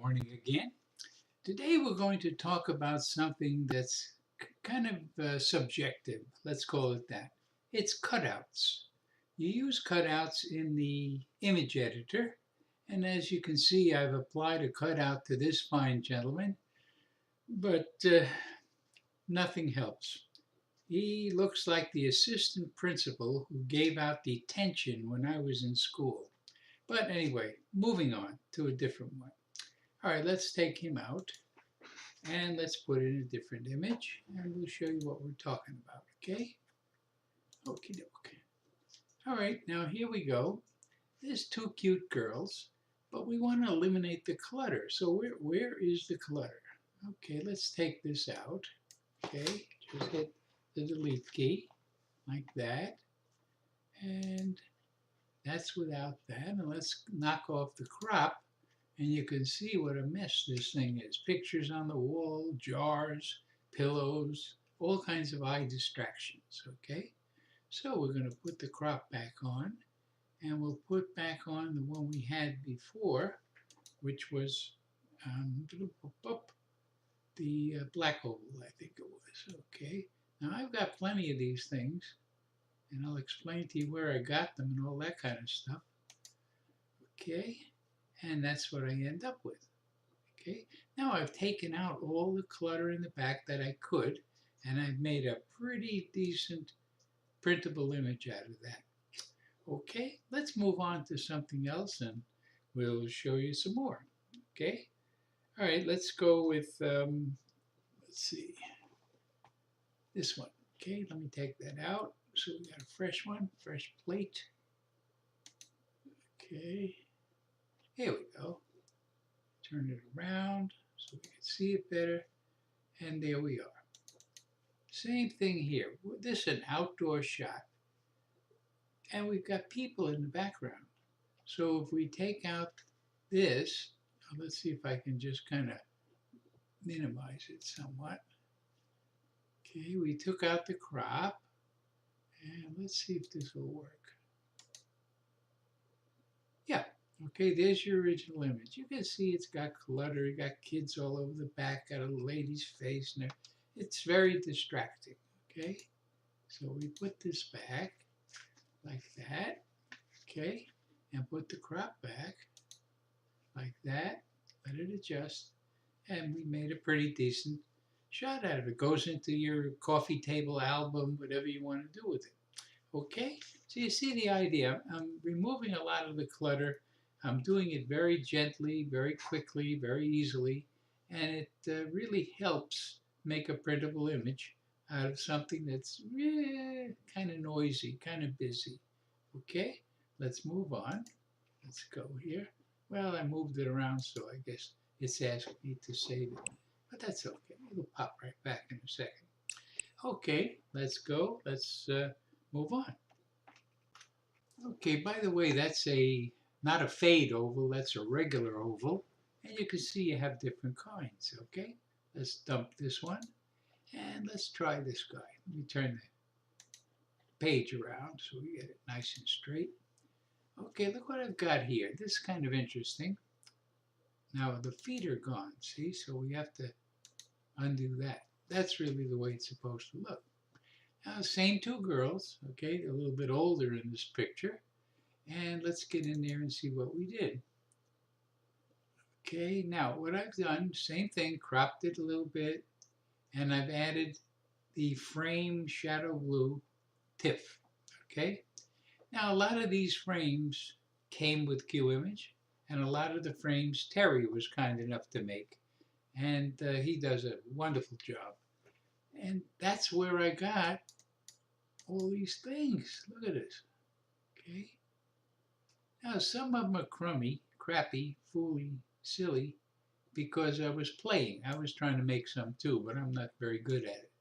morning again. Today we're going to talk about something that's kind of subjective. Let's call it that. It's cutouts. You use cutouts in the image editor, and as you can see, I've applied a cutout to this fine gentleman, but nothing helps. He looks like the assistant principal who gave out detention when I was in school. But anyway, moving on to a different one. All right, let's take him out and let's put in a different image and we'll show you what we're talking about, okay? Okie doke. All right, now here we go. There's two cute girls, but we want to eliminate the clutter. So where is the clutter? Okay, let's take this out. Okay, just hit the delete key like that. And that's without that. And let's knock off the crop. And you can see what a mess this thing is. Pictures on the wall, jars, pillows, all kinds of eye distractions, okay? So we're going to put the crop back on, and we'll put back on the one we had before, which was the black oval, I think it was, okay? Now I've got plenty of these things, and I'll explain to you where I got them and all that kind of stuff, okay? And that's what I end up with. Okay, now I've taken out all the clutter in the back that I could, and I've made a pretty decent printable image out of that. Okay, let's move on to something else and we'll show you some more. Okay, all right, let's go with, let's see, this one. Okay, let me take that out. So we got a fresh one, fresh plate. Okay. Here we go. Turn it around so we can see it better. And there we are. Same thing here. This is an outdoor shot. And we've got people in the background. So if we take out this, let's see if I can just kind of minimize it somewhat. Okay, we took out the crop. And let's see if this will work. Yeah. Okay, there's your original image. You can see it's got clutter, you got kids all over the back, got a lady's face, and it's very distracting, okay? So we put this back like that, okay? And put the crop back like that, let it adjust, and we made a pretty decent shot out of it. Goes into your coffee table album, whatever you want to do with it, okay? So you see the idea. I'm removing a lot of the clutter. I'm doing it very gently, very quickly, very easily, and it really helps make a printable image out of something that's kind of noisy, kind of busy. Okay, let's move on. Let's go here. Well, I moved it around, so I guess it's asking me to save it, but that's okay. It'll pop right back in a second. Okay, let's go. Let's move on. Okay, by the way, that's not a fade oval, that's a regular oval. And you can see you have different kinds, okay? Let's dump this one, and let's try this guy. Let me turn the page around so we get it nice and straight. Okay, look what I've got here. This is kind of interesting. Now the feet are gone, see? So we have to undo that. That's really the way it's supposed to look. Now, same two girls, okay? They're a little bit older in this picture. And let's get in there and see what we did. Okay, now what I've done, same thing, cropped it a little bit, and I've added the frame shadow blue TIFF. Okay, now a lot of these frames came with QImage, and a lot of the frames Terry was kind enough to make, and he does a wonderful job. And that's where I got all these things. Look at this. Okay. Now, some of them are crummy, crappy, fooly, silly, because I was playing. I was trying to make some too, but I'm not very good at it.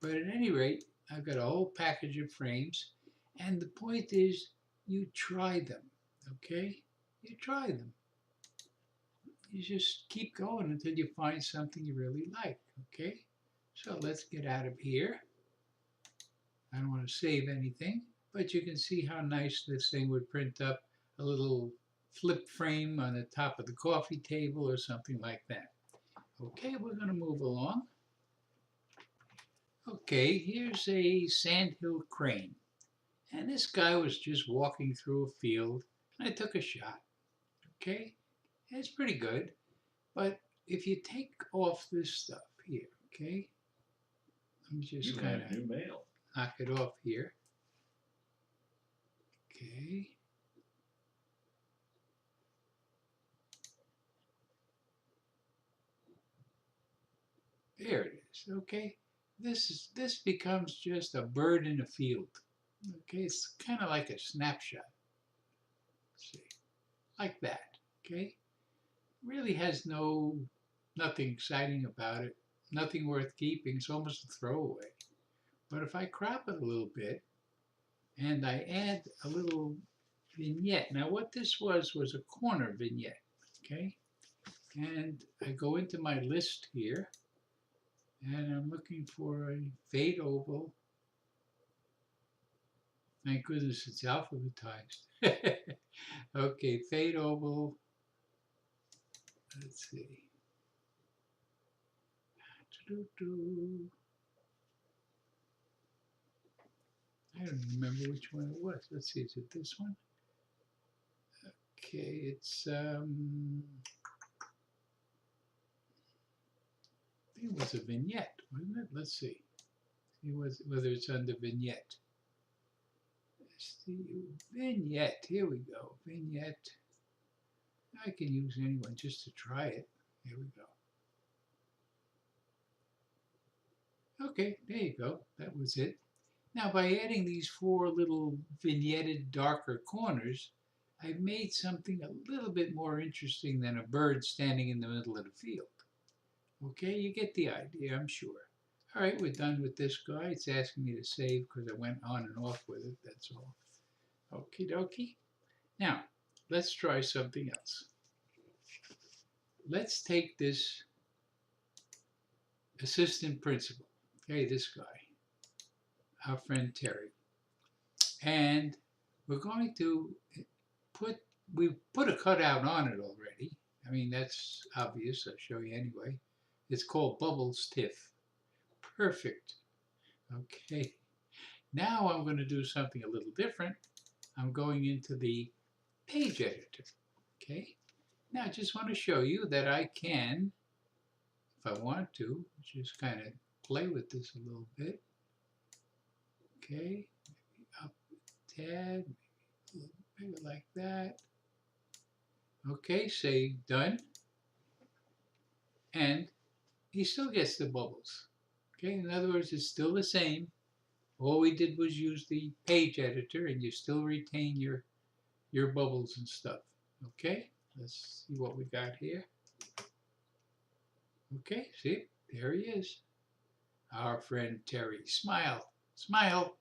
But at any rate, I've got a whole package of frames, and the point is, you try them, okay? You try them. You just keep going until you find something you really like, okay? So let's get out of here. I don't want to save anything, but you can see how nice this thing would print up a little flip frame on the top of the coffee table or something like that. Okay, we're going to move along. Okay, here's a sandhill crane. And this guy was just walking through a field, and I took a shot. Okay, it's pretty good. But if you take off this stuff here, okay, let me just kind of knock it off here. Okay. There it is. Okay. This becomes just a bird in a field. Okay, it's kind of like a snapshot. See, like that. Okay, really has nothing exciting about it. Nothing worth keeping. It's almost a throwaway. But if I crop it a little bit and I add a little vignette. Now what this was a corner vignette. Okay, and I go into my list here and I'm looking for a fade oval. Thank goodness it's alphabetized. Okay, fade oval. Let's see. I don't remember which one it was. Let's see, is it this one? Okay, it's I think it was a vignette, wasn't it? Let's see. See whether it's under vignette. Vignette. Here we go. Vignette. I can use anyone just to try it. Here we go. Okay, there you go. That was it. Now, by adding these 4 little vignetted darker corners, I've made something a little bit more interesting than a bird standing in the middle of the field. Okay, you get the idea, I'm sure. All right, we're done with this guy. It's asking me to save because I went on and off with it, that's all. Okie dokie. Now, let's try something else. Let's take this assistant principal, okay, this guy, our friend Terry, and we're going to we put a cutout on it already. I mean, that's obvious. I'll show you anyway. It's called Bubbles Tiff. Perfect. Okay. Now I'm going to do something a little different. I'm going into the page editor. Okay. Now I just want to show you that I can, if I want to, just kind of play with this a little bit. Okay. Maybe up a tad, maybe a little bigger like that. Okay, say done. And he still gets the bubbles. Okay, in other words, it's still the same. All we did was use the page editor and you still retain your bubbles and stuff. Okay, let's see what we got here. Okay, see, there he is. Our friend Terry. Smile, smile.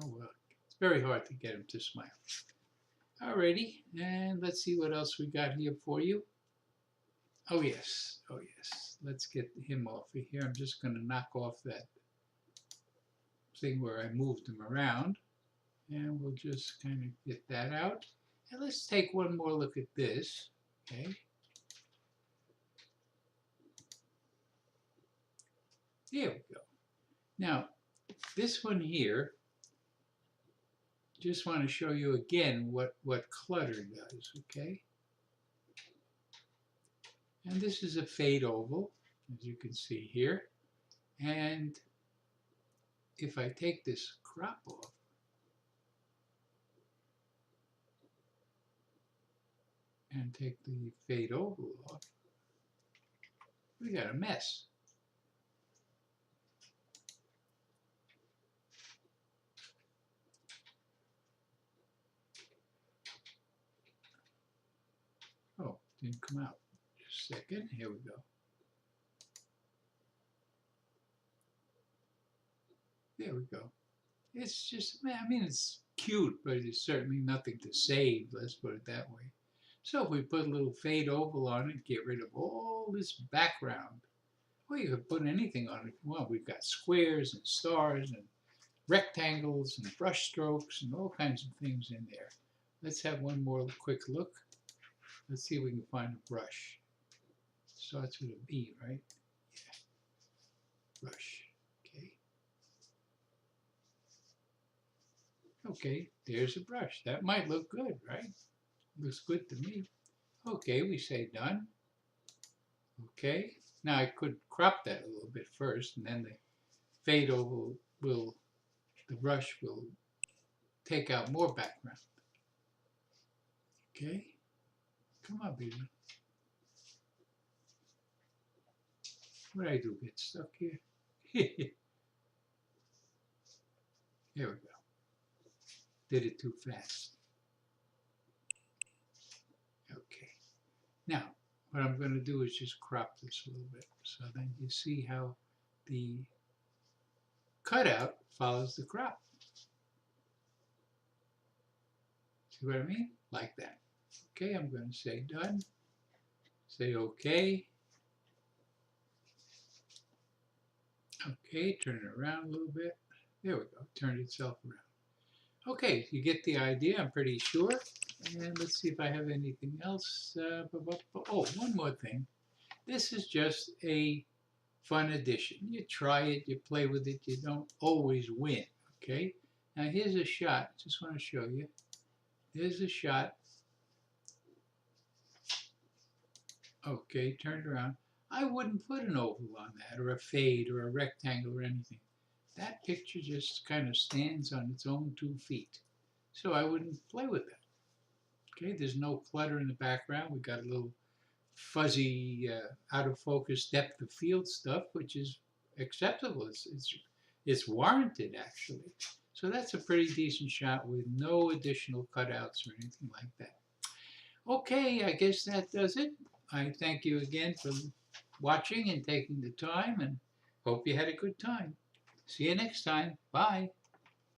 Oh well, it's very hard to get him to smile. Alrighty, and let's see what else we got here for you. Oh yes, oh yes. Let's get him off of here. I'm just going to knock off that thing where I moved him around. And we'll just kind of get that out. And let's take one more look at this. Okay. There we go. Now, this one here, just want to show you again what clutter does, okay? And this is a fade oval, as you can see here. And if I take this crop off, and take the fade oval off, we got a mess. Oh, didn't come out. Just a second. Here we go. There we go. It's just, I mean, it's cute, but it's certainly nothing to save, let's put it that way. So if we put a little fade oval on it, get rid of all this background. Well, you could put anything on it if you want. We've got squares and stars and rectangles and brush strokes and all kinds of things in there. Let's have one more quick look. Let's see if we can find a brush. Starts with a B, right? Yeah. Brush. Okay. Okay, there's a brush. That might look good, right? Looks good to me. Okay, we say done. Okay. Now I could crop that a little bit first, and then the fade over will, the brush will take out more background. Okay. Come on, baby. What did I do? Get stuck here? Here we go. Did it too fast. Okay. Now, what I'm going to do is just crop this a little bit. So then you see how the cutout follows the crop. See what I mean? Like that. Okay, I'm going to say done. Say okay. Okay, turn it around a little bit. There we go. Turned itself around. Okay, you get the idea, I'm pretty sure. And let's see if I have anything else. Oh, one more thing. This is just a fun addition. You try it, you play with it, you don't always win, okay? Now here's a shot, just want to show you. Here's a shot. Okay, turned around. I wouldn't put an oval on that, or a fade, or a rectangle, or anything. That picture just kind of stands on its own 2 feet. So I wouldn't play with that. Okay, there's no clutter in the background. We got a little fuzzy, out of focus depth of field stuff, which is acceptable. It's warranted, actually. So that's a pretty decent shot with no additional cutouts or anything like that. Okay, I guess that does it. I thank you again for watching and taking the time, and hope you had a good time. See you next time. Bye.